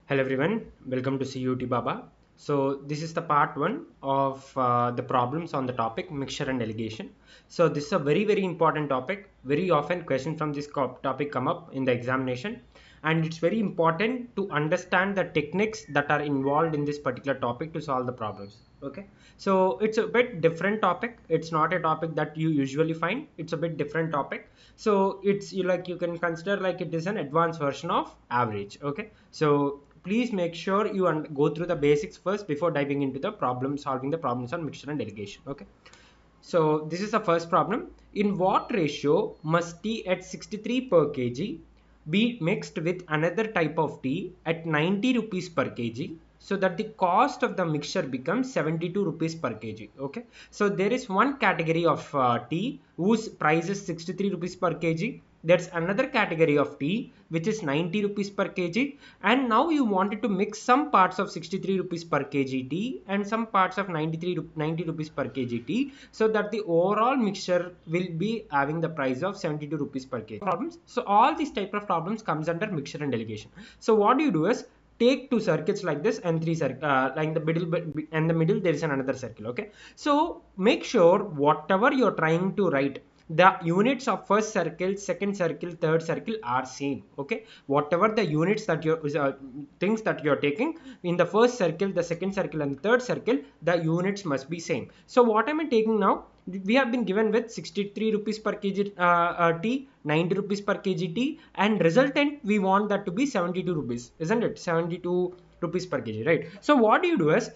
Hello everyone, welcome to CUET BABA. So this is the part 1 of the problems on the topic mixture and delegation. So this is a very important topic. Very often questions from this topic come up in the examination, and it's very important to understand the techniques that are involved in this particular topic to solve the problems. Okay, so it's a bit different topic. It's not a topic that you usually find. It's a bit different topic. So it's you can consider like it is an advanced version of average. Okay, so please make sure you go through the basics first before diving into the solving the problems on mixture and delegation. Okay, so this is the first problem. In what ratio must tea at 63 per kg be mixed with another type of tea at 90 rupees per kg so that the cost of the mixture becomes 72 rupees per kg? Okay, so there is one category of tea whose price is 63 rupees per kg. There's another category of tea which is 90 rupees per kg, and now you wanted to mix some parts of 63 rupees per kg tea and some parts of 90 rupees per kg tea so that the overall mixture will be having the price of 72 rupees per kg. Problems. So all these type of problems comes under mixture and delegation. So what you do is take two circuits like this and three like the middle, and the middle there is another circle. Okay, so make sure whatever you're trying to write, the units of first circle, second circle, third circle are same. Okay, whatever the units that you're things that you're taking in the first circle, the second circle and the third circle, the units must be same. So what am I taking now? We have been given with 63 rupees per kg tea, 90 rupees per kg tea, and resultant we want that to be 72 rupees, isn't it? 72 rupees per kg, right? So what do you do is,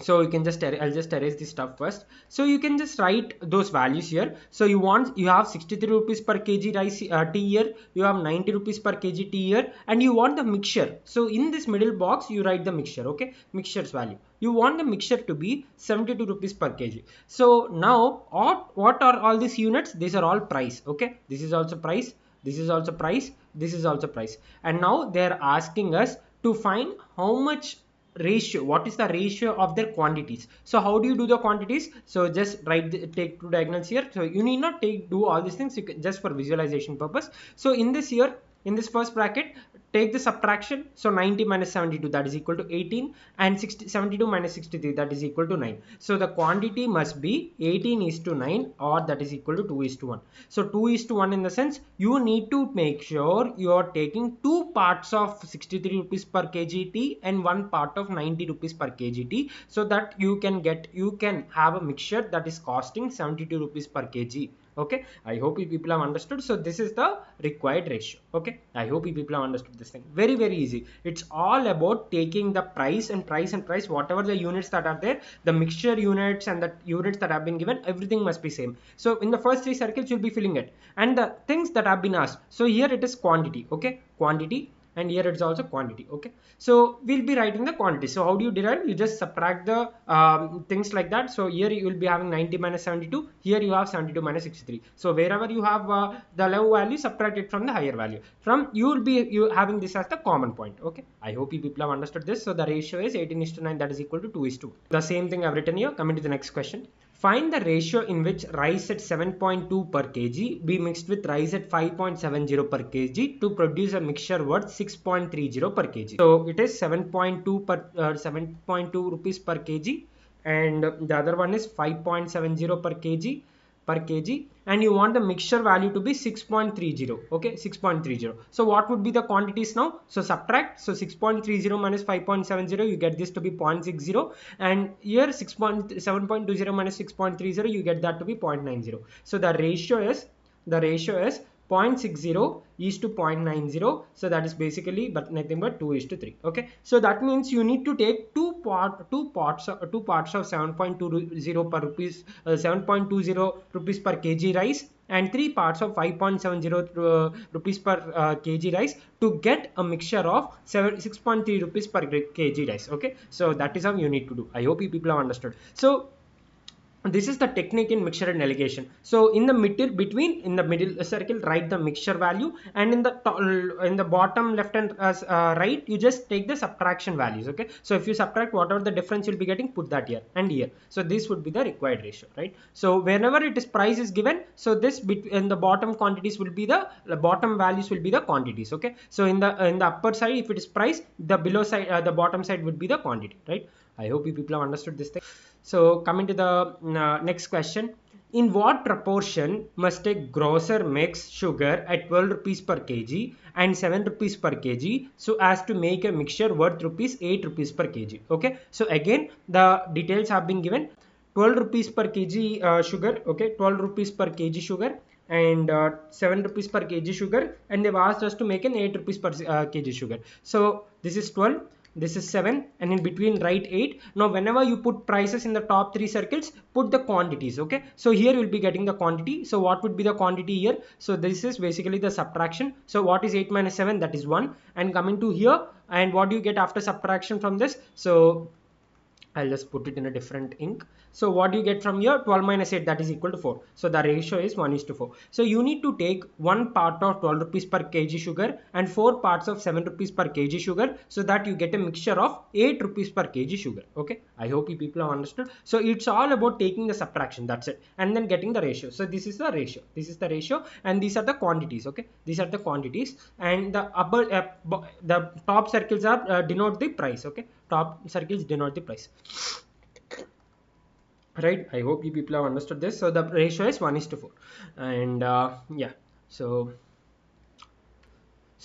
so you can just I'll just erase this stuff first. So you can just write those values here. So you have 63 rupees per kg rice tea here, you have 90 rupees per kg tea here, and you want the mixture. So in this middle box you write the mixture. Okay, mixture's value, you want the mixture to be 72 rupees per kg. So now what are all these units? These are all price. Okay, this is also price, this is also price, this is also price, and now they are asking us to find how much ratio, what is the ratio of their quantities. So how do you do the quantities? So just take two diagonals here. So you need not do all these things, you can just for visualization purpose. So in this here, in this first bracket, take the subtraction. So 90 minus 72, that is equal to 18, and 72 minus 63, that is equal to 9. So the quantity must be 18:9, or that is equal to 2:1. So 2:1 in the sense you need to make sure you are taking two parts of 63 rupees per kg tea and one part of 90 rupees per kg tea, so that you can have a mixture that is costing 72 rupees per kg. Okay, I hope you people have understood. So this is the required ratio. Okay, I hope you people have understood this thing. Very easy. It's all about taking the price and price and price, whatever the units that are there, the mixture units and the units that have been given, everything must be same. So in the first three circles you'll be filling it, and the things that have been asked. So here it is quantity. Okay, quantity, and here it's also quantity. Okay, so we'll be writing the quantity. So how do you derive? You just subtract the things like that. So here you will be having 90 minus 72, here you have 72 minus 63. So wherever you have the low value, subtract it from the higher value. From you will be having this as the common point. Okay, I hope you people have understood this. So the ratio is 18:9, that is equal to 2:1. The same thing I've written here. Coming to the next question. Find the ratio in which rice at 7.2 per kg be mixed with rice at 5.70 per kg to produce a mixture worth 6.30 per kg. So it is 7.2 rupees per kg, and the other one is 5.70 per kg, and you want the mixture value to be 6.30. Okay, 6.30. So what would be the quantities now? So subtract. So 6.30 minus 5.70, you get this to be 0.60, and here 7.20 minus 6.30, you get that to be 0.90. So the ratio is 0.60 is to 0.90. So that is basically but nothing but 2:3. Okay, so that means you need to take two parts of 7.20 rupees per kg rice and 3 parts of 5.70 rupees per kg rice to get a mixture of 6.3 rupees per kg rice. Okay, so that is how you need to do. I hope you people have understood. So this is the technique in mixture and alligation. So in the middle circle write the mixture value, and in the bottom left and right you just take the subtraction values. Okay, so if you subtract whatever the difference you'll be getting, put that here and here. So this would be the required ratio, right? So whenever it is price is given, so this in the bottom quantities will be the bottom values will be the quantities. Okay, so in the upper side if it is price, the below side the bottom side would be the quantity, right? I hope you people have understood this thing. So coming to the next question, in what proportion must a grocer mix sugar at 12 rupees per kg and 7 rupees per kg so as to make a mixture worth rupees 8 rupees per kg? Okay, so again the details have been given. 12 rupees per kg sugar, okay, 12 rupees per kg sugar and 7 rupees per kg sugar, and they've asked us to make an 8 rupees per kg sugar. So this is 12, this is 7, and in between write 8. Now whenever you put prices in the top 3 circles, put the quantities. Okay, so here you'll be getting the quantity. So what would be the quantity here? So this is basically the subtraction. So what is 8 minus 7? That is 1. And coming to here, and what do you get after subtraction from this? So I'll just put it in a different ink. So what do you get from here? 12 minus 8, that is equal to 4. So the ratio is 1:4. So you need to take one part of 12 rupees per kg sugar and 4 parts of 7 rupees per kg sugar, so that you get a mixture of 8 rupees per kg sugar. Okay, I hope you people have understood. So it's all about taking the subtraction, that's it, and then getting the ratio. So this is the ratio, this is the ratio, and these are the quantities. Okay, these are the quantities, and the upper the top circles are denote the price. Okay, top circles denote the price, right? I hope you people have understood this. So the ratio is 1:4, and yeah, so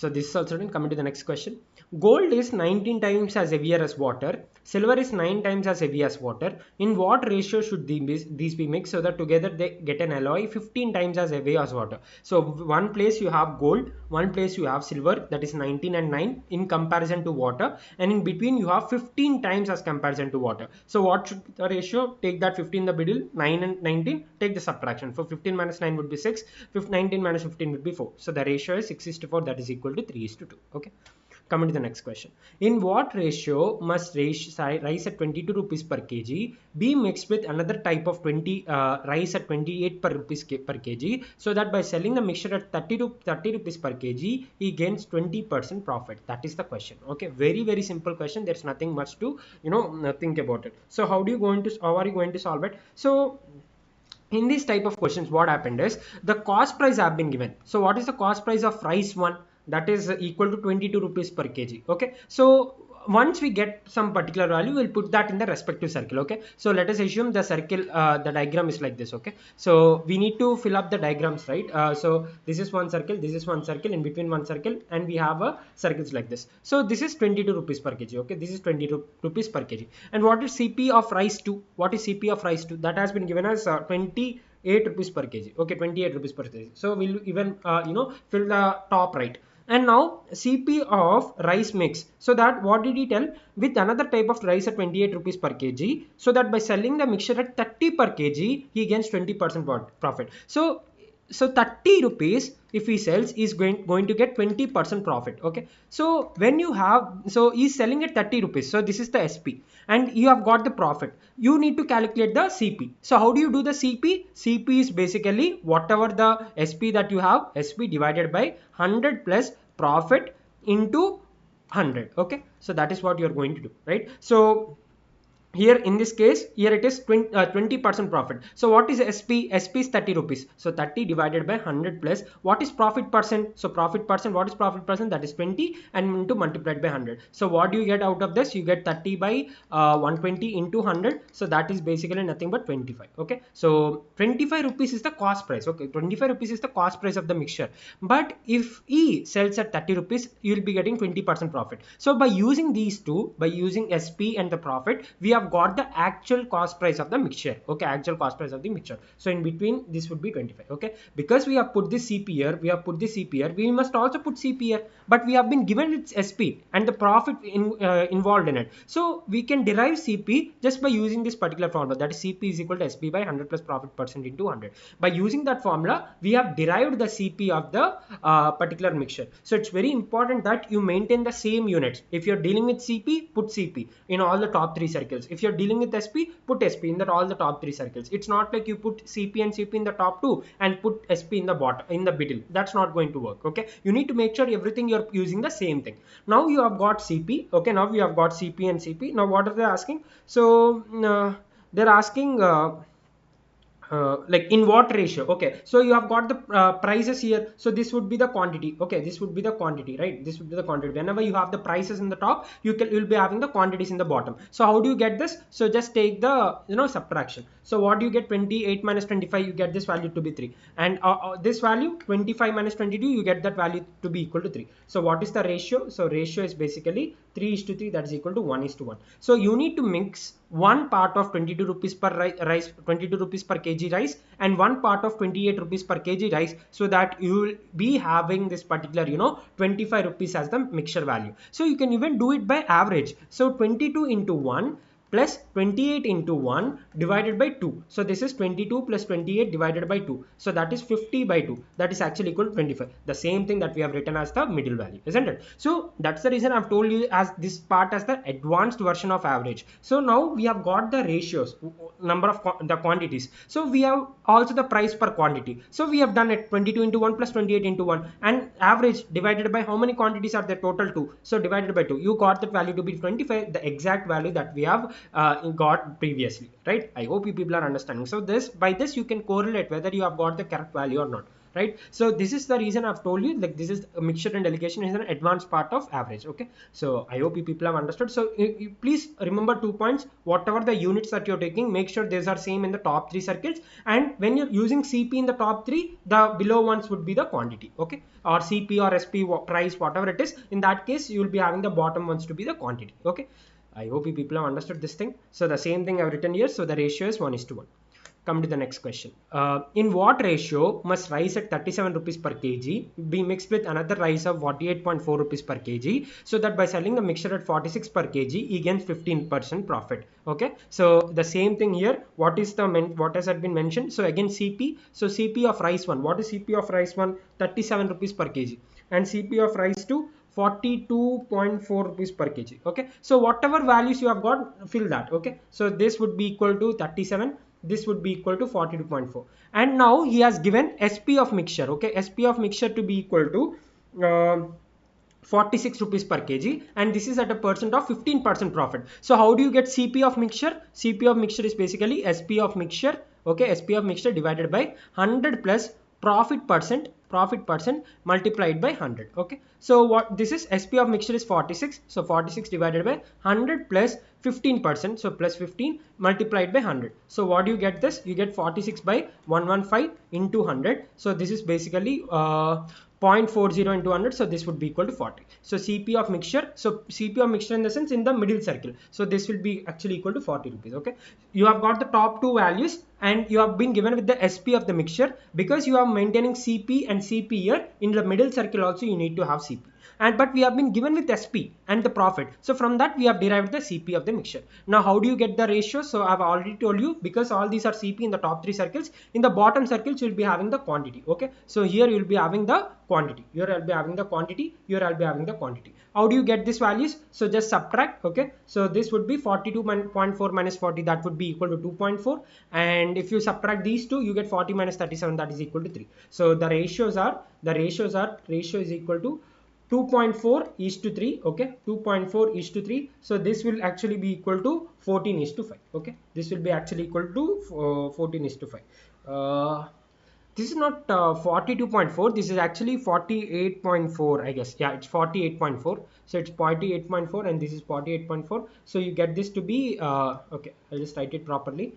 this is also done. Coming to the next question, gold is 19 times as heavier as water, silver is 9 times as heavy as water. In what ratio should these be mixed so that together they get an alloy 15 times as heavy as water? So one place you have gold, one place you have silver, that is 19 and 9 in comparison to water, and in between you have 15 times as comparison to water. So what should be the ratio? Take that 15 in the middle, 9 and 19, take the subtraction. For 15 minus 9 would be 6, 19 minus 15 would be 4. So the ratio is 6:4, that is equal to 3:2. Okay, coming to the next question, in what ratio must rice at 22 rupees per kg be mixed with another type of rice at 28 per rupees per kg, so that by selling the mixture at 30 rupees per kg he gains 20% profit? That is the question. Okay, very simple question. There's nothing much to think about it. So how are you going to solve it? So in this type of questions, what happened is the cost price have been given. So what is the cost price of rice 1? That is equal to 22 rupees per kg. Okay, so once we get some particular value, we'll put that in the respective circle. Okay, so let us assume the circle, the diagram is like this. Okay, so we need to fill up the diagrams, right? So this is one circle, this is one circle, in between one circle, and we have circles like this. So this is 22 rupees per kg. Okay, this is 22 rupees per kg. And what is CP of rice 2? What is CP of rice 2? That has been given as 28 rupees per kg. Okay, 28 rupees per kg. So we'll even fill the top right. And now CP of rice mix, so that what did he tell? With another type of rice at 28 rupees per kg, so that by selling the mixture at 30 per kg he gains 20% profit. So 30 rupees if he sells is going to get 20% profit. Okay, so when you have, so he's selling at 30 rupees, so this is the SP, and you have got the profit. You need to calculate the CP. So how do you do the CP? CP is basically whatever the SP that you have, SP divided by 100 plus profit into 100. Okay, so that is what you are going to do, right? So here in this case, here it is 20% profit. So what is SP? SP is 30 rupees. So 30 divided by 100 plus what is profit percent? So profit percent, what is profit percent? That is 20, and into multiplied by 100. So what do you get out of this? You get 30 by 120 into 100. So that is basically nothing but 25. Okay, so 25 rupees is the cost price. Okay, 25 rupees is the cost price of the mixture. But if he sells at 30 rupees, you will be getting 20% profit. So by using these two, by using SP and the profit, we have got the actual cost price of the mixture. Okay, actual cost price of the mixture. So in between this would be 25. Okay, because we have put this CP here, we must also put CP here, but we have been given its SP and the profit involved in it. So we can derive CP just by using this particular formula, that is CP is equal to SP by 100 plus profit percent into 100. By using that formula, we have derived the CP of the particular mixture. So it's very important that you maintain the same units. If you're dealing with CP, put CP in all the top 3 circles. If you're dealing with SP, put SP in all the top 3 circles. It's not like you put CP and CP in the top 2 and put SP in the bottom, in the middle. That's not going to work. Okay, you need to make sure everything you're using the same thing. Now you have got CP. Okay, now we have got CP and CP. Now what are they asking? So they're asking like in what ratio. Okay, so you have got the prices here, so this would be the quantity. Okay, this would be the quantity, right? This would be the quantity. Whenever you have the prices in the top, you'll be having the quantities in the bottom. So how do you get this? So just take the subtraction. So what do you get? 28 minus 25, you get this value to be 3, and this value 25 minus 22, you get that value to be equal to 3. So what is the ratio? So ratio is basically 3:3, that is equal to 1:1. So you need to mix one part of 22 rupees per rice, 22 rupees per kg rice, and one part of 28 rupees per kg rice, so that you will be having this particular 25 rupees as the mixture value. So you can even do it by average. So 22 into 1 plus 28 into 1 divided by 2. So this is 22 plus 28 divided by 2. So that is 50 by 2. That is actually equal to 25. The same thing that we have written as the middle value, isn't it? So that's the reason I've told you as this part as the advanced version of average. So now we have got the ratios, number of the quantities. So we have also the price per quantity. So we have done it 22 into 1 plus 28 into 1, and average divided by how many quantities are there? Total 2. So divided by 2, you got that value to be 25, the exact value that we have got previously, right? I hope you people are understanding. So by this you can correlate whether you have got the correct value or not, right? So this is the reason I've told you, like, this is a mixture and allocation is an advanced part of average. Okay, so I hope you people have understood. So you please remember 2 points. Whatever the units that you're taking, make sure these are same in the top 3 circles, and when you're using CP in the top 3, the below ones would be the quantity, okay, or CP or SP price, whatever it is. In that case, you will be having the bottom ones to be the quantity. Okay, I hope you people have understood this thing. So the same thing I've written here. So the ratio is 1:1. Come to the next question. In what ratio must rice at 37 rupees per kg be mixed with another rice of 48.4 rupees per kg, so that by selling the mixture at 46 per kg, he gains 15% profit? Okay, so the same thing here. What has been mentioned? So again CP. So CP of rice 1. What is CP of rice 1? 37 rupees per kg, and CP of rice 2, 42.4 rupees per kg. Okay, so whatever values you have got, fill that. Okay, so this would be equal to 37, this would be equal to 42.4, and now he has given SP of mixture. Okay, SP of mixture to be equal to 46 rupees per kg, and this is at a percent of 15% profit. So how do you get CP of mixture? CP of mixture is basically SP of mixture. Okay, SP of mixture divided by 100 plus profit percent multiplied by 100. Okay, so what this is, SP of mixture is 46, so 46 divided by 100 plus 15%, so plus 15 multiplied by 100. So what do you get? This you get 46 by 115 into 100. So this is basically 0.40 into 100, so this would be equal to 40. So CP of mixture, so CP of mixture in the sense in the middle circle, so this will be actually equal to 40 rupees. Okay, you have got the top 2 values, and you have been given with the SP of the mixture. Because you are maintaining CP and CP here, in the middle circle also you need to have CP, but we have been given with SP and the profit, so from that we have derived the CP of the mixture. Now how do you get the ratio? So I've already told you, because all these are CP in the top 3 circles, in the bottom circles you will be having the quantity. Okay, so here you will be having the quantity, here I'll be having the quantity, here I'll be having the quantity. How do you get these values? So just subtract. Okay, so this would be 42.4 minus 40, that would be equal to 2.4, and if you subtract these two, you get 40 minus 37, that is equal to 3. So the ratio is equal to 2.4:3. Okay, 2.4:3. So this will actually be equal to 14:5. Okay, this will be actually equal to 14:5. This is not 42.4, this is actually 48.4, I guess. Yeah, it's 48.4. So it's 48.4 and this is 48.4. So you get this to be okay, I'll just write it properly.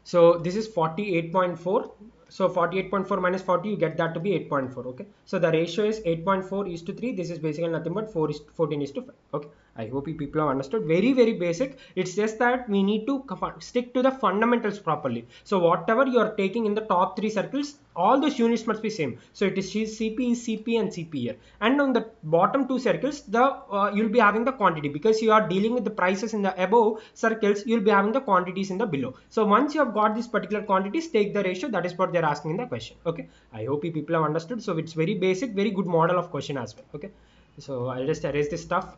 So this is 48.4. So 48.4 minus 40, you get that to be 8.4. Okay, so the ratio is 8.4:3. This is basically nothing but 14:5. Okay, I hope you people have understood. Very, very basic. It's just that we need to stick to the fundamentals properly. So whatever you are taking in the top 3 circles, all those units must be same. So it is CP, CP and CP here. And on the bottom 2 circles, you'll be having the quantity, because you are dealing with the prices in the above circles, you'll be having the quantities in the below. So once you have got these particular quantities, take the ratio. That is what they're asking in the question. Okay, I hope you people have understood. So it's very basic, very good model of question as well. Okay, so I'll just erase this stuff.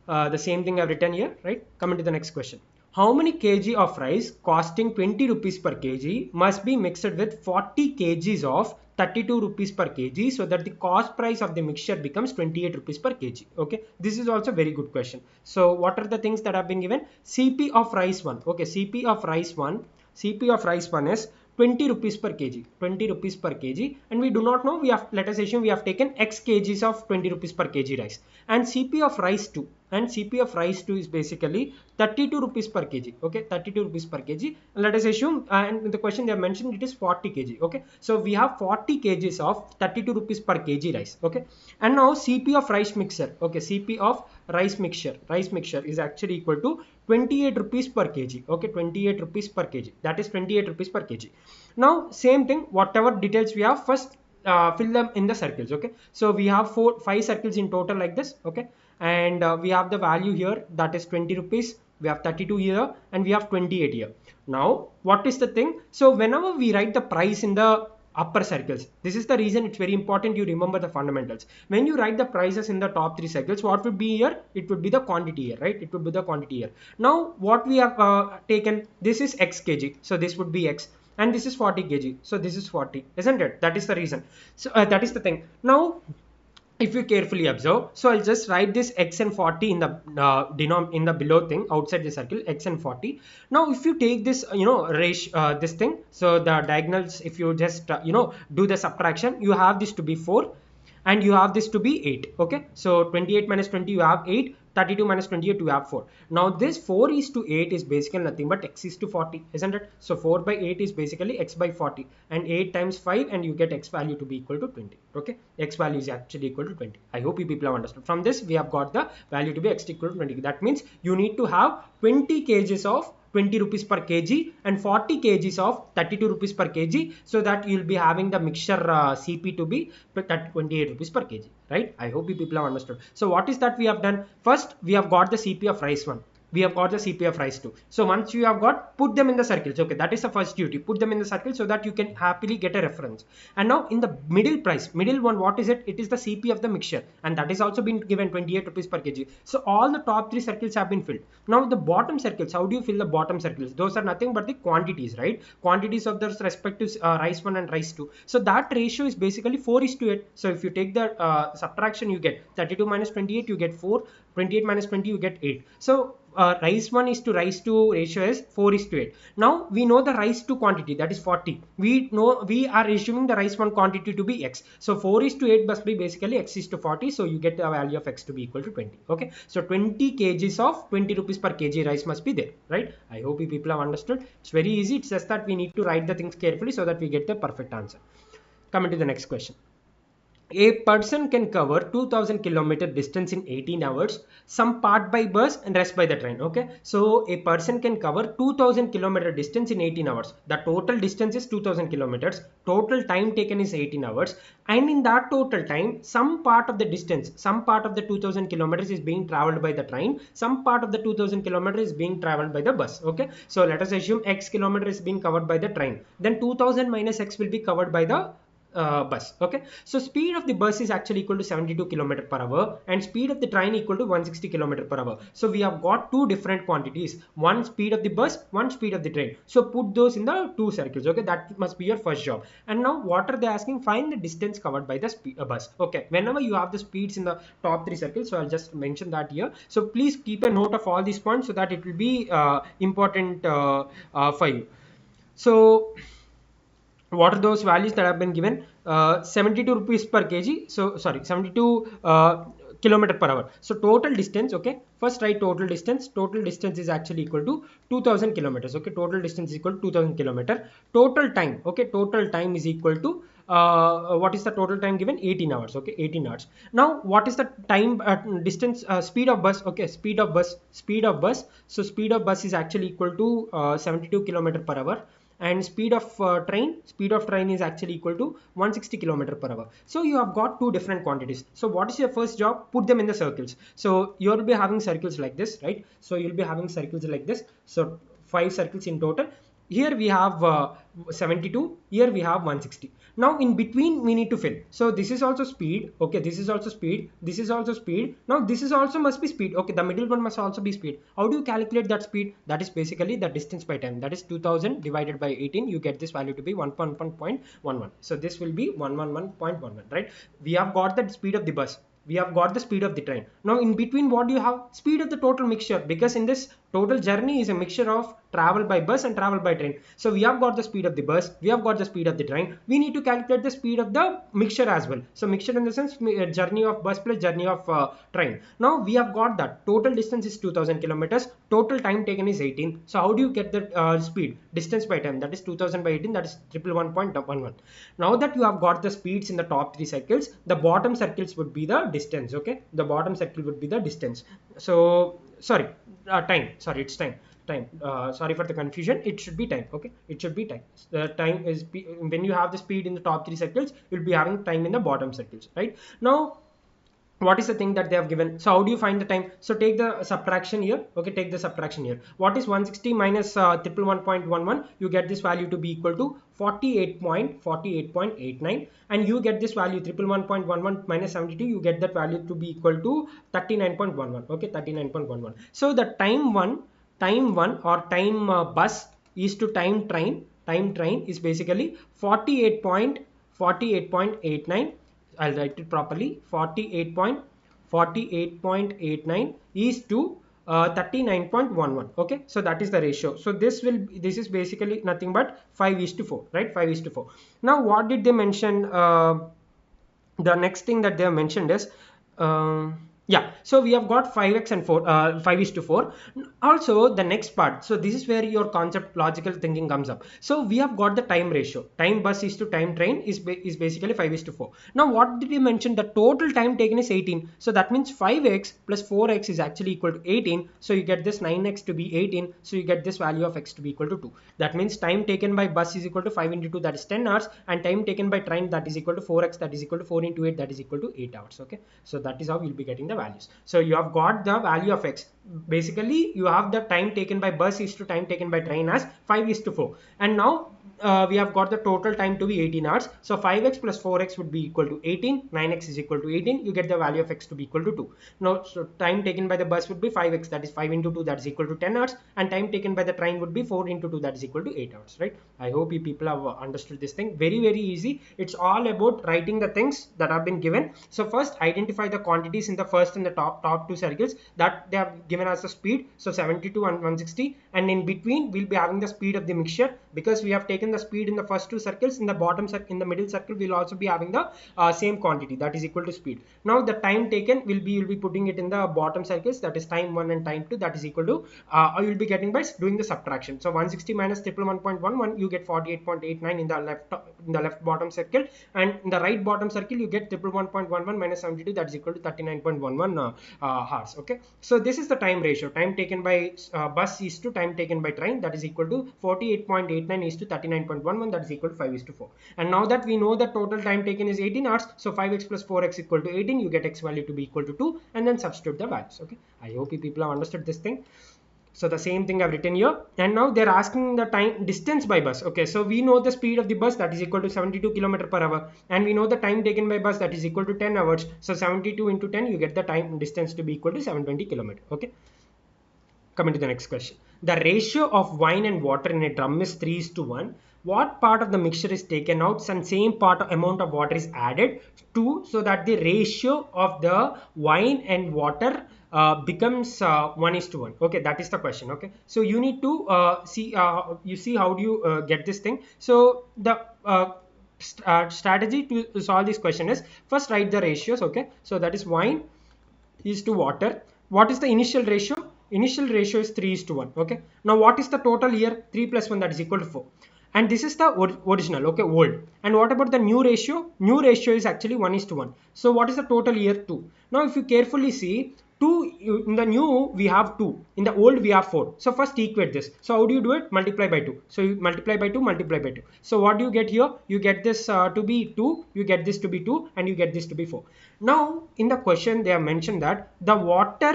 The same thing I've written here, right? Coming to the next question. How many kg of rice costing 20 rupees per kg must be mixed with 40 kgs of 32 rupees per kg so that the cost price of the mixture becomes 28 rupees per kg? Okay, this is also very good question. So what are the things that have been given? CP of rice 1. Okay, CP of rice 1. CP of rice 1 is 20 rupees per kg, 20 rupees per kg, and we do not know, we have, let us assume we have taken x kgs of 20 rupees per kg rice, and CP of rice 2, and CP of rice 2 is basically 32 rupees per kg. Okay, 32 rupees per kg, and let us assume, and in the question they have mentioned it is 40 kg. Okay, so we have 40 kgs of 32 rupees per kg rice. Okay, and now CP of rice mixture. Okay, CP of rice mixture is actually equal to 28 rupees per kg. Okay, 28 rupees per kg, that is 28 rupees per kg. Now same thing, whatever details we have, first fill them in the circles. Okay, so we have 5 circles in total like this. Okay, and we have the value here, that is 20 rupees, we have 32 here, and we have 28 here. Now what is the thing? So whenever we write the price in the upper circles, this is the reason it's very important you remember the fundamentals. When you write the prices in the top 3 circles, what would be here? It would be the quantity here, right? It would be the quantity here. Now what we have taken, this is x kg, so this would be x, and this is 40 kg, so this is 40, isn't it? That is the reason. So that is the thing. Now if you carefully observe, so I'll just write this x and 40 in the in the below thing outside the circle, x and 40. Now if you take this ratio, this thing, so the diagonals, if you just do the subtraction, you have this to be 4 and you have this to be 8. Okay, so 28 minus 20 you have 8, 32 minus 28 you have 4. Now this 4 is to 8 is basically nothing but x is to 40, isn't it? So 4 by 8 is basically x by 40, and 8 times 5, and you get x value to be equal to 20. Okay, x value is actually equal to 20. I hope you people have understood. From this we have got the value to be x equal to 20. That means you need to have 20 kgs of 20 rupees per kg and 40 kgs of 32 rupees per kg, so that you'll be having the mixture CP to be 28 rupees per kg, right? I hope you people have understood. So what is that we have done? First we have got the CP of rice 1, we have got the CP of rice 2. So once you have got, put them in the circles. Okay, that is the first duty, put them in the circle so that you can happily get a reference. And now in the middle price, middle one, what is it? It is the CP of the mixture, and that is also been given 28 rupees per kg. So all the top 3 circles have been filled. Now the bottom circles, how do you fill the bottom circles? Those are nothing but the quantities, right? Quantities of the respective rice 1 and rice 2. So that ratio is basically 4:8. So if you take the subtraction, you get 32 minus 28, you get 4, 28 minus 20, you get 8. So rice 1 is to rice 2 ratio is 4:8. Now we know the rice 2 quantity, that is 40. We know, we are assuming the rice 1 quantity to be x. So 4:8 must be basically x is to 40. So you get the value of x to be equal to 20. Okay, so 20 kgs of 20 rupees per kg rice must be there, right? I hope you people have understood. It's very easy. It's just that we need to write the things carefully so that we get the perfect answer. Coming to the next question. A person can cover 2000 kilometer distance in 18 hours, some part by bus and rest by the train. Okay, so a person can cover 2000 kilometer distance in 18 hours. The total distance is 2000 kilometers. Total time taken is 18 hours. And in that total time, some part of the distance, some part of the 2000 kilometers is being traveled by the train. Some part of the 2000 kilometers is being traveled by the bus. Okay, so let us assume x kilometer is being covered by the train. Then 2000 minus x will be covered by the bus. Okay, so speed of the bus is actually equal to 72 km per hour and speed of the train equal to 160 km per hour. So we have got two different quantities, one speed of the bus, one speed of the train. So put those in the two circles. Okay, that must be your first job. And now what are they asking? Find the distance covered by the bus. Okay, whenever you have the speeds in the top 3 circles, so I'll just mention that here. So please keep a note of all these points so that it will be important for you. So what are those values that have been given? 72 rupees per kg, so sorry, 72 kilometer per hour. So total distance, okay, first write total distance. Total distance is actually equal to 2000 kilometers. Okay, total distance is equal to 2000 kilometer. Total time, okay, total time is equal to what is the total time given? 18 hours. Okay, 18 hours. Now what is the time distance, speed of bus? Okay, speed of bus, so speed of bus is actually equal to 72 kilometer per hour. And speed of train is actually equal to 160 km per hour. So you have got two different quantities. So what is your first job? Put them in the circles. So you will be having circles like this, right? So you'll be having circles like this. So 5 circles in total. here we have 72, here we have 160. Now in between we need to fill. So this is also speed, okay, this is also speed, this is also speed. Now this is also must be speed, okay, the middle one must also be speed. How do you calculate that speed? That is basically the distance by time, that is 2000 divided by 18. You get this value to be 1.1.11. So this will be 111.11, right? We have got the speed of the bus, we have got the speed of the train. Now in between what do you have? Speed of the total mixture, because in this total journey is a mixture of travel by bus and travel by train. So we have got the speed of the bus, we have got the speed of the train, we need to calculate the speed of the mixture as well. So mixture in the sense journey of bus plus journey of train. Now we have got that total distance is 2000 kilometers, total time taken is 18. So how do you get the speed? Distance by time, that is 2000 by 18, that is 111.11. Now that you have got the speeds in the top 3 circles, the bottom circles would be the distance, okay, the bottom circle would be the distance. So sorry, time, sorry, it's time. Sorry for the confusion, it should be time, okay, it should be time. The time is when you have the speed in the top 3 circles, you'll be having time in the bottom circles, right? Now what is the thing that they have given? So how do you find the time? So take the subtraction here, okay, take the subtraction here. What is 160 minus 111.11? You get this value to be equal to 48.89, and you get this value 111.11 minus 72, you get that value to be equal to 39.11, okay, 39.11. So the time one or time bus is to time train is basically 48.89. I'll write it properly. 48.89 is to 39.11. Okay, so that is the ratio. So this is basically nothing but 5:4, right? 5:4. Now what did they mention? The next thing that they have mentioned is yeah, so we have got 5x and 5:4. Also the next part, so this is where your concept logical thinking comes up. So we have got the time ratio, time bus is to time train is basically 5:4. Now what did we mention? The total time taken is 18. So that means 5x plus 4x is actually equal to 18. So you get this 9x to be 18. So you get this value of x to be equal to 2. That means time taken by bus is equal to 5 into 2, that is 10 hours, and time taken by train, that is equal to 4x, that is equal to 4 into 8, that is equal to 8 hours. Okay, so that is how you'll be getting the values. So you have got the value of x. Basically you have the time taken by bus is to time taken by train as 5:4, and now we have got the total time to be 18 hours. So 5x plus 4x would be equal to 18, 9x is equal to 18, you get the value of x to be equal to 2. Now so time taken by the bus would be 5x, that is 5 into 2, that is equal to 10 hours, and time taken by the train would be 4 into 2, that is equal to 8 hours, right? I hope you people have understood this thing. Very easy. It's all about writing the things that have been given. So first identify the quantities in the first and the top 2 circles that they have given as the speed. So 72 and 160, and in between we'll be having the speed of the mixture, because we have taken the speed in the first 2 circles. In the bottom circle, in the middle circle, we'll also be having the same quantity, that is equal to speed. Now the time taken you'll be putting it in the bottom circles, that is time 1 and time 2, that is equal to you'll be getting by doing the subtraction. So 160 minus 111.11, you get 48.89 in the left bottom circle, and in the right bottom circle you get 111.11 minus 72, that is equal to 39.11 hours. Okay, so this is the time ratio, time taken by bus is to time taken by train, that is equal to 48.89 is to 39.11, that is equal to 5:4. And now that we know the total time taken is 18 hours, so 5x plus 4x equal to 18, you get x value to be equal to 2, and then substitute the values. Okay, I hope you people have understood this thing. So the same thing I've written here, and now they're asking the time distance by bus. Okay, so we know the speed of the bus, that is equal to 72 km/h, and we know the time taken by bus, that is equal to 10 hours. So 72 into 10, you get the time distance to be equal to 720 km. Okay, coming to the next question. The ratio of wine and water in a drum is 3:1. What part of the mixture is taken out and same amount of water is added to, so that the ratio of the wine and water becomes 1:1. Okay, that is the question. Okay, so you need to see how do you get this thing. So the strategy to solve this question is, first write the ratios. Okay, so that is wine is to water. What is the initial ratio? Initial ratio is 3:1. Okay, now what is the total here? 3 plus 1, that is equal to 4. And this is the original, okay, old. And what about the new ratio? New ratio is actually 1:1. So what is the total here? 2. Now if you carefully see, 2 in the new we have 2, in the old we have 4. So first equate this. So how do you do it? Multiply by 2. So you multiply by 2, multiply by 2. So what do you get here? You get this to be 2, you get this to be 2, and you get this to be 4. Now in the question they have mentioned that the water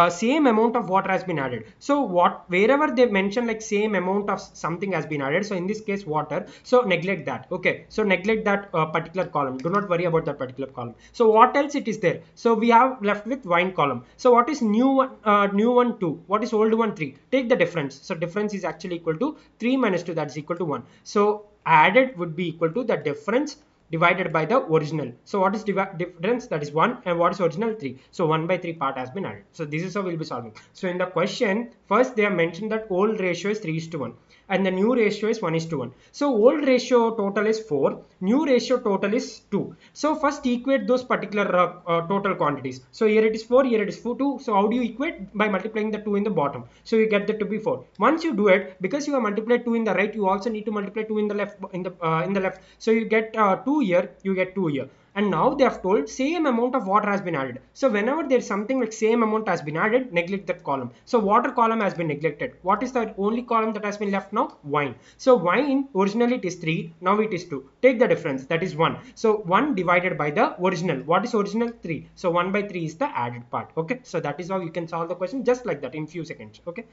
same amount of water has been added. So wherever they mention like same amount of something has been added, so in this case water, so neglect that. Okay, so neglect that particular column, do not worry about that particular column. So what else it is there? So we have left with wine column. So what is new one 2, what is old one 3? Take the difference. So difference is actually equal to 3 minus 2, that is equal to 1. So added would be equal to the difference divided by the original. So what is difference? That is 1, and what is original? 3. So 1 by 3 part has been added. So this is how we'll be solving. So in the question, first they have mentioned that old ratio is 3:1 and the new ratio is 1:1. So old ratio total is 4, new ratio total is 2. So first equate those particular total quantities. So here it is 4, here it is 2. So how do you equate? By multiplying the 2 in the bottom. So you get that to be 4. Once you do it, because you have multiplied 2 in the right, you also need to multiply 2 in the left, in the left. So you get 2 here, you get 2 here. And now they have told same amount of water has been added. So whenever there is something like same amount has been added, neglect that column. So water column has been neglected. What is the only column that has been left now? Wine. So wine, originally it is 3, now it is 2. Take the difference, that is 1. So 1 divided by the original. What is original? 3. So 1 by 3 is the added part. Okay, so that is how you can solve the question just like that in few seconds. Okay.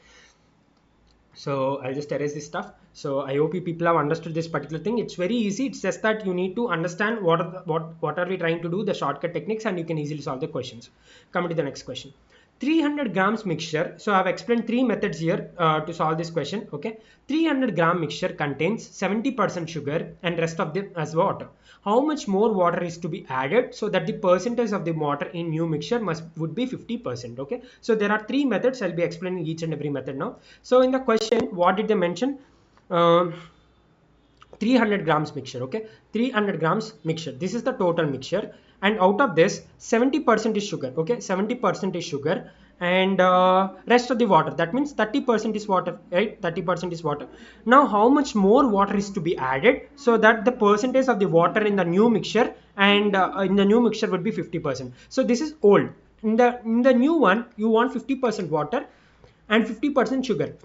So I'll just erase this stuff. So I hope you people have understood this particular thing. It's very easy. It's just that you need to understand what are we trying to do, the shortcut techniques, and you can easily solve the questions. Coming to the next question. 300 grams mixture. So I've explained 3 methods here to solve this question. Okay, 300 gram mixture contains 70% sugar and rest of them as water. How much more water is to be added so that the percentage of the water in new mixture would be 50%? Okay, so there are 3 methods. I'll be explaining each and every method now. So in the question, what did they mention? 300 grams mixture. Okay, 300 grams mixture. This is the total mixture, and out of this 70% is sugar. Okay, 70% is sugar, and rest of the water, that means 30% is water, right? 30% is water. Now how much more water is to be added so that the percentage of the water in the new mixture and in the new mixture would be 50%. So this is old. In the new one, you want 50% water and 50% sugar,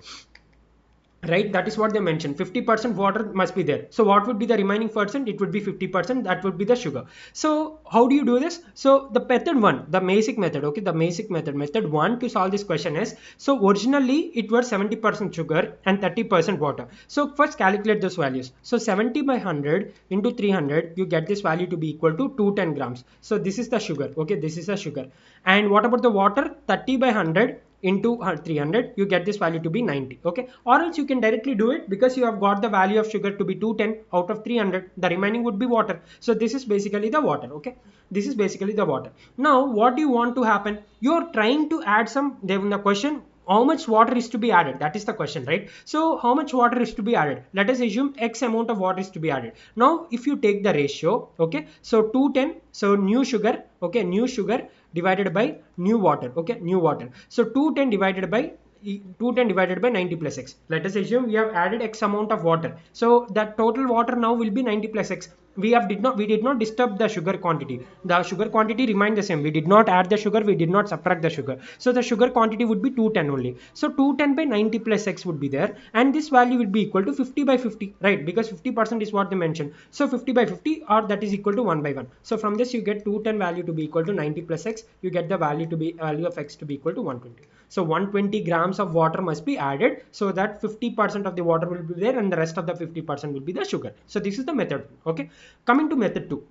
right? That is what they mentioned. 50% water must be there. So what would be the remaining percent? It would be 50%. That would be the sugar. So how do you do this? So the method 1, the basic method. Okay, the basic method 1 to solve this question is, so originally it was 70% sugar and 30% water. So first calculate those values. So 70 by 100 into 300, you get this value to be equal to 210 grams. So this is the sugar. Okay, this is the sugar. And what about the water? 30 by 100 into 300, you get this value to be 90. Okay, or else you can directly do it, because you have got the value of sugar to be 210 out of 300, the remaining would be water. So this is basically the water. Okay, this is basically the water. Now what do you want to happen? You're trying to add some, in the question, how much water is to be added? That is the question, right? So how much water is to be added? Let us assume X amount of water is to be added. Now if you take the ratio, okay, so 210, so new sugar, okay, new sugar divided by new water. Okay, new water. So 210 divided by 90 plus X. Let us assume we have added X amount of water. So that total water now will be 90 plus X. We did not disturb the sugar quantity. The sugar quantity remained the same. We did not add the sugar, we did not subtract the sugar. So the sugar quantity would be 210 only. So 210 by 90 plus X would be there, and this value would be equal to 50 by 50, right? Because 50% is what they mentioned. So 50 by 50, or that is equal to 1 by 1. So from this you get 210 value to be equal to 90 plus X. You get the value of X to be equal to 120. So 120 grams of water must be added so that 50% of the water will be there and the rest of the 50% will be the sugar. So this is the method. Okay, coming to method 2.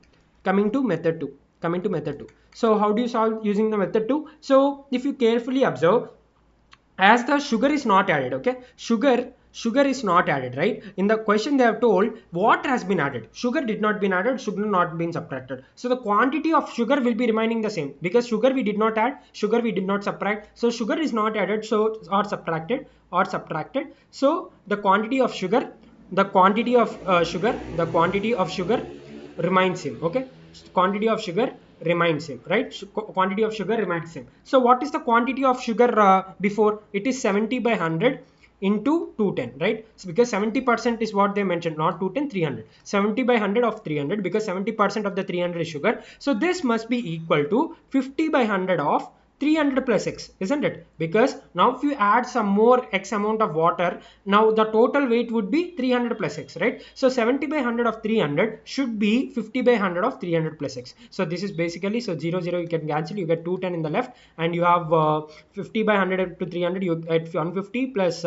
So how do you solve using the method 2? So if you carefully observe, as the sugar is not added, okay, sugar is not added, right? In the question they have told what has been added. Sugar did not been added, sugar not been subtracted. So the quantity of sugar will be remaining the same, because sugar we did not add, sugar we did not subtract. So sugar is not added, so or subtracted. So the quantity of sugar remains same. Okay, quantity of sugar remains same, right? Quantity of sugar remains same. So what is the quantity of sugar before? It is 70 by 100 into 210, right? So because 70% is what they mentioned, not 210, 300. 70 by 100 of 300, because 70% of the 300 is sugar. So this must be equal to 50 by 100 of 300 plus x, isn't it? Because now if you add some more x amount of water, now the total weight would be 300 plus x, right? So 70 by 100 of 300 should be 50 by 100 of 300 plus x. So this is basically, so 0 0 you can cancel, you get 210 in the left, and you have 50 by 100 to 300, you get 150 plus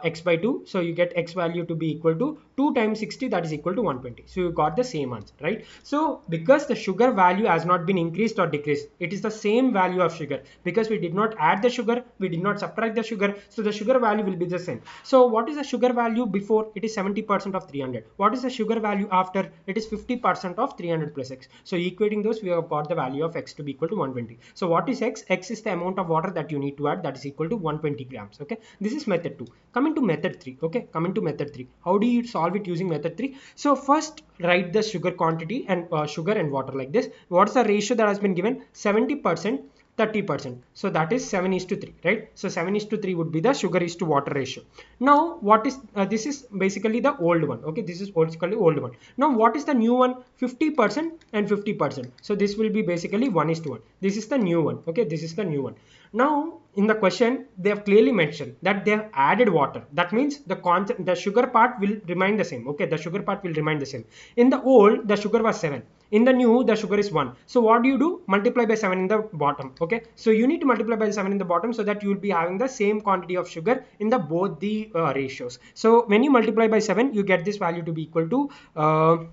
x by 2, so you get x value to be equal to 2 times 60, that is equal to 120. So you got the same answer, right? So because the sugar value has not been increased or decreased, it is the same value of sugar, because we did not add the sugar, we did not subtract the sugar, so the sugar value will be the same. So what is the sugar value before? It is 70% of 300. What is the sugar value after? It is 50% of 300 plus x. So equating those, we have got the value of x to be equal to 120. So what is x? X is the amount of water that you need to add, that is equal to 120 grams. Okay, this is method 2. Coming to method 3. Okay, coming to method 3. How do you solve it using method 3? So first write the sugar quantity and sugar and water like this. What's the ratio that has been given? 70%, 30%. So that is 7:3, right? So 7:3 would be the sugar is to water ratio. Now what is this is basically the old one. Okay, this is basically old one. Now what is the new one? 50% and 50%. So this will be basically 1:1. This is the new one. Okay, this is the new one. Now in the question they have clearly mentioned that they have added water. That means the sugar part will remain the same. Okay, the sugar part will remain the same. In the old, the sugar was 7. In the new, the sugar is 1. So what do? Multiply by 7 in the bottom. Okay, so you need to multiply by 7 in the bottom so that you will be having the same quantity of sugar in the both the ratios. So when you multiply by 7, you get this value to be equal to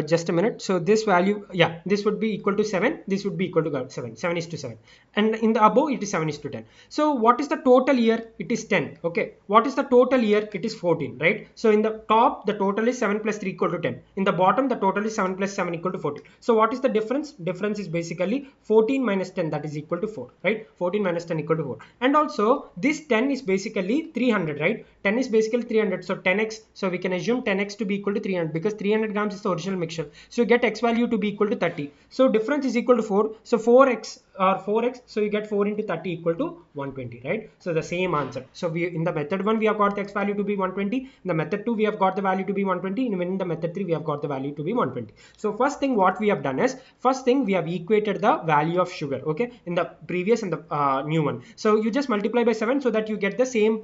just a minute. So this value, yeah, this would be equal to 7. This would be equal to 7. 7:7. And in the above, it is 7:10. So what is the total here? It is 10. Okay. What is the total here? It is 14, right? So in the top, the total is 7 plus 3 equal to 10. In the bottom, the total is 7 plus 7 equal to 14. So what is the difference? Difference is basically 14 minus 10, that is equal to 4, right? 14 minus 10 equal to 4. And also this 10 is basically 300, right? 10 is basically 300. So 10x. So we can assume 10x to be equal to 300 because 300 grams is the original mixture. So you get x value to be equal to 30. So difference is equal to 4. So 4x or 4x. So you get 4 into 30 equal to 120, right? So the same answer. So we in the method 1 we have got the x value to be 120. In the method 2 we have got the value to be 120. And in the method 3 we have got the value to be 120. So first thing what we have done is, first thing we have equated the value of sugar, okay, in the previous and the new one. So you just multiply by 7 so that you get the same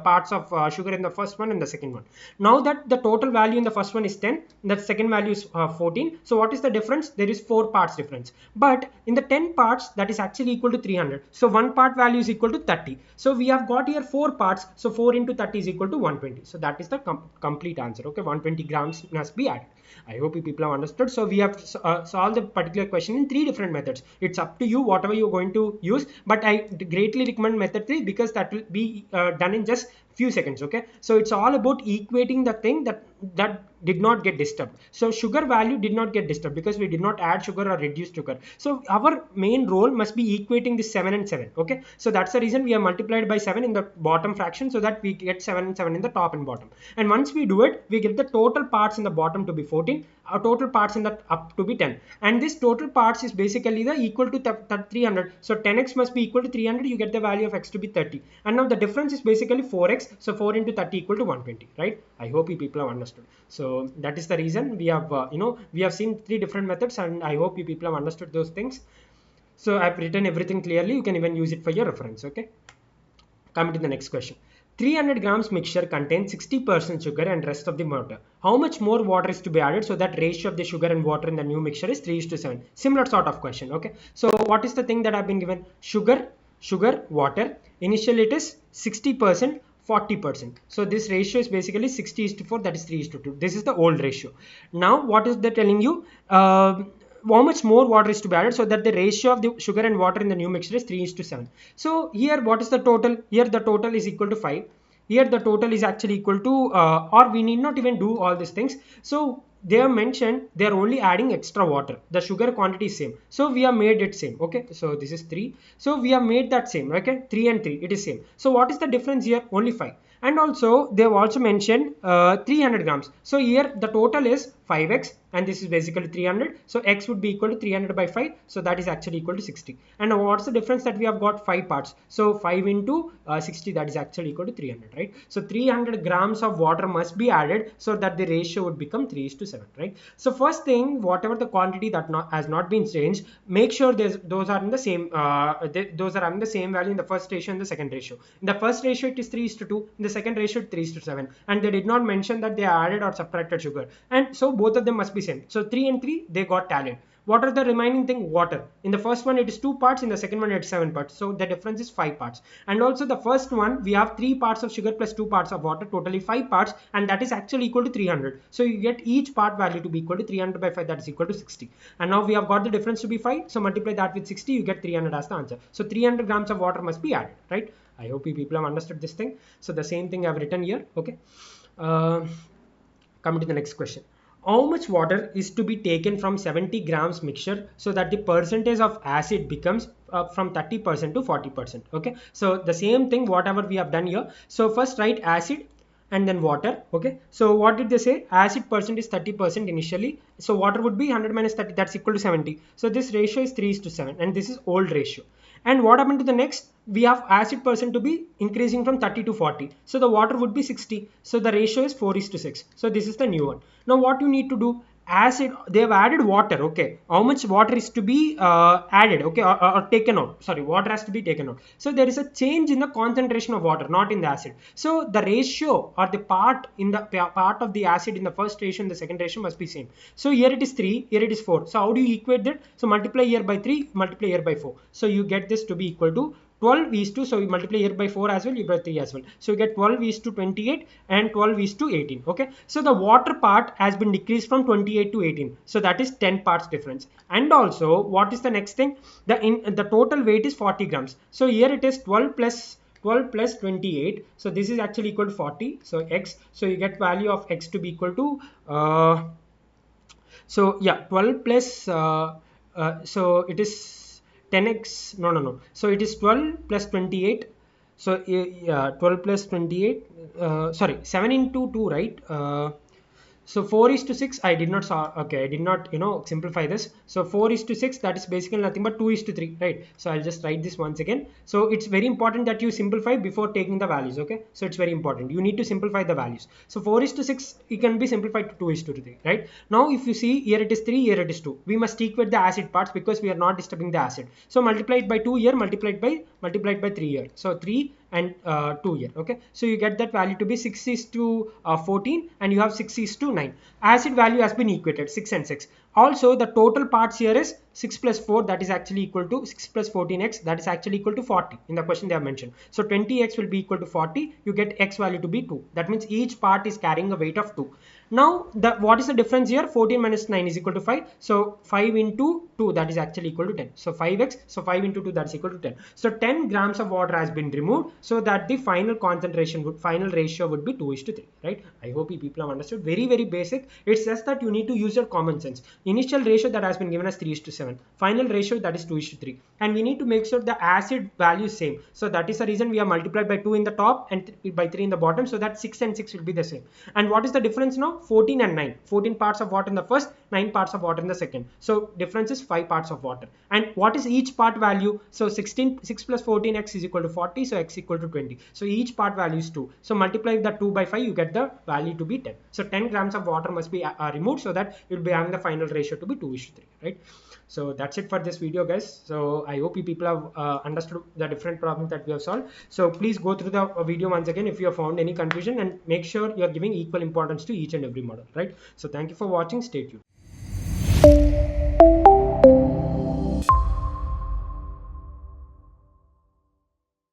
parts of sugar in the first one and the second one. Now that the total value in the first one is 10, the second value is 14. So what is the difference? There is 4 parts difference. But in the 10 parts, that is actually equal to 300. So one part value is equal to 30. So we have got here 4 parts. So 4 into 30 is equal to 120. So that is the complete answer. Okay, 120 grams must be added. I hope you people have understood. So we have solved the particular question in 3 different methods. It's up to you whatever you're going to use, but I greatly recommend method 3 because that will be done in just few seconds. Okay, so it's all about equating the thing that did not get disturbed. So sugar value did not get disturbed because we did not add sugar or reduce sugar. So our main role must be equating this 7 and 7. Okay, so that's the reason we have multiplied by 7 in the bottom fraction so that we get 7 and 7 in the top and bottom. And once we do it, we get the total parts in the bottom to be 14, our total parts in the up to be 10, and this total parts is basically the equal to 300. So 10x must be equal to 300. You get the value of x to be 30, and now the difference is basically 4x. So 4 into 30 equal to 120, right? I hope you people have understood. So that is the reason we have we have seen 3 different methods, and I hope you people have understood those things. So I've written everything clearly. You can even use it for your reference. Okay, coming to the next question. 300 grams mixture contains 60% sugar and rest of the water. How much more water is to be added so that ratio of the sugar and water in the new mixture is 3:7? Similar sort of question. Okay, so what is the thing that I've been given? Sugar, water. Initially it is 60%, 40%. So this ratio is basically 60:4, that is 3:2. This is the old ratio. Now what is that telling you? How much more water is to be added so that the ratio of the sugar and water in the new mixture is 3:7. So here what is the total? Here the total is equal to 5. Here the total is actually equal to or we need not even do all these things. So they have mentioned they are only adding extra water. The sugar quantity is same, so we have made it same. Okay, so this is 3, so we have made that same. Okay, 3 and 3, it is same. So what is the difference here? Only 5. And also they have also mentioned 300 grams. So here the total is 5x and this is basically 300. So x would be equal to 300 by 5. So that is actually equal to 60. And now what's the difference that we have got 5 parts? So 5 into 60, that is actually equal to 300, right? So 300 grams of water must be added so that the ratio would become 3:7, right? So first thing, whatever the quantity that has not been changed, make sure those are in the same those are in the same value in the first ratio and the second ratio. In the first ratio it is 3:2, in the second ratio 3:7, and they did not mention that they added or subtracted sugar, and so both of them must be same. So 3 and 3 they got tallied. What are the remaining thing? Water. In the first one it is 2 parts, in the second one it is 7 parts, so the difference is 5 parts. And also the first one we have 3 parts of sugar plus 2 parts of water, totally 5 parts, and that is actually equal to 300. So you get each part value to be equal to 300 by 5, that is equal to 60. And now we have got the difference to be 5, so multiply that with 60, you get 300 as the answer. So 300 grams of water must be added, right? I hope you people have understood this thing. So the same thing I've written here. Okay, coming to the next question. How much water is to be taken from 70 grams mixture so that the percentage of acid becomes from 30% to 40%? Okay, so the same thing whatever we have done here. So first write acid and then water. Okay, so what did they say? Acid percent is 30% initially, so water would be 100 minus 30, that's equal to 70. So this ratio is 3:7, and this is old ratio. And what happened to the next? We have acid percent to be increasing from 30 to 40, so the water would be 60, so the ratio is 4:6. So this is the new one. Now what you need to do, acid, they have added water. Okay, how much water is to be added, okay, or taken out, sorry, water has to be taken out. So there is a change in the concentration of water, not in the acid. So the ratio or the part in the part of the acid in the first ratio and the second ratio must be same. So here it is 3, here it is 4. So how do you equate that? So multiply here by 3, multiply here by 4, so you get this to be equal to 12:2. So you multiply here by 4 as well, you get 3 as well, so you get 12:28 and 12:18. Okay, so the water part has been decreased from 28 to 18, so that is 10 parts difference. And also what is the next thing? The total weight is 40 grams. So here it is 12 plus 28, so this is actually equal to 40. So x, so you get value of x to be equal to so yeah, 12 plus so it is 10x, no, so it is 12 plus 28. So yeah, 12 plus 28, sorry, 7 into 2, right? So 4:6, I did not saw, okay, I did not simplify this. So 4:6, that is basically nothing but 2:3, right? So I'll just write this once again. So it's very important that you simplify before taking the values. Okay, so it's very important, you need to simplify the values. So 4:6 it can be simplified to 2:3, right? Now if you see, here it is 3, here it is 2, we must equate the acid parts because we are not disturbing the acid. So multiply it by 2 here, multiplied by 3 here, so 3 and 2 here. Okay, so you get that value to be 6:14, and you have 6:9. Acid value has been equated, 6 and 6. Also the total parts here is 6 plus 4, that is actually equal to 6 plus 14x, that is actually equal to 40. In the question they have mentioned, so 20x will be equal to 40, you get x value to be 2. That means each part is carrying a weight of 2. Now what is the difference here? 14 minus 9 is equal to 5, so 5 into 2, that is actually equal to 10. So 5x, so 5 into 2, that's equal to 10. So 10 grams of water has been removed so that the final concentration final ratio would be 2:3, right? I hope you people have understood. Very basic. It's just that you need to use your common sense. Initial ratio that has been given as 3:7, final ratio that is 2:3, and we need to make sure the acid value is same. So that is the reason we have multiplied by 2 in the top and by 3 in the bottom, so that 6 and 6 will be the same. And what is the difference now? 14 and 9. 14 parts of water in the first, 9 parts of water in the second. So difference is 5 parts of water. And what is each part value? So 6 plus 14x is equal to 40, so x equal to 20. So each part value is 2. So multiply the 2 by 5, you get the value to be 10. So 10 grams of water must be removed so that you'll be having the final ratio to be 2:3, right? So that's it for this video, guys. So I hope you people have understood the different problems that we have solved. So please go through the video once again if you have found any confusion, and make sure you are giving equal importance to each and every model, right? So thank you for watching. Stay tuned.